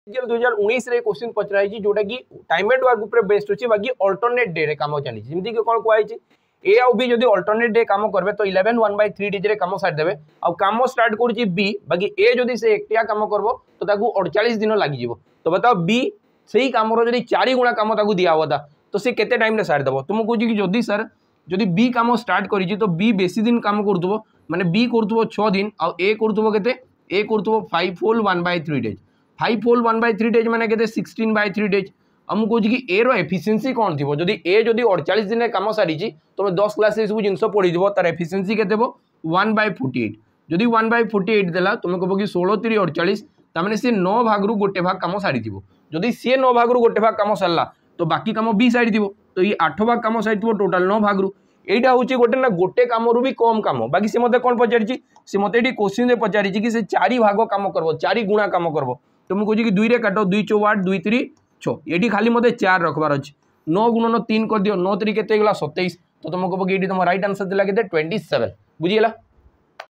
2019 रे क्वेश्चन पचरा है जोटा कि टाइम एंड वर्क ऊपर बेस्ड अछि बाकी अल्टरनेट डे रे काम चली जेमति कि कोन कोइ ए आउ बी जदि अल्टरनेट डे काम करबे तो 11 1/3 डेज रे काम सारि देबे आ काम स्टार्ट करछि बी बाकी ए जदि से एकटिया काम करबो तो ताकू 48 दिन लागि जिवो तो बताओ बी सेही काम रो जदि 4 गुणा काम ताकू दिया होता तो से केते टाइम रे सारि देबो तुम कहू कि जदि सर जदि बी काम स्टार्ट करिछि तो बी बेसी दिन काम करथबो माने बी करथबो 6 दिन आ ए करथबो केते ए करथबो 5 होल 1/3 डेज 5 होल 1/3 डेज माने केते 16/3 डेज हम कहू कि ए रो एफिशिएंसी कोन थिबो जदि ए जदि 48 दिन रे काम सारिछि तुम 10 क्लास रे सब जिंस पढि दिबो तार एफिशिएंसी केते देबो 1/48 जदि 1/48 देला तुम कहबो कि 16 3 48 ता माने से 9 भाग रु गोटे भाग काम सारि दिबो जदि से 9 भाग रु गोटे भाग काम सरला तो बाकी काम बी सारि दिबो तो ये 8 भाग काम सारि दिबो टोटल 9 भाग रु एटा होची गोटे ना गोटे काम रु भी कम काम बाकी से मते कोन पचारिछि से मते एटी क्वेश्चन रे पचारिछि कि से 4 भाग काम करबो 4 गुणा काम करबो तो मु कहू कि 2 रे काटो 2 4 8 2 3 6 एटी खाली मते 4 रखबार अछि 9 गुणन 3 कर दियो 9 3 केते गेला 27 तो तुम कहबो कि एटी तुम राइट आंसर दिला केते 27 बुझियला।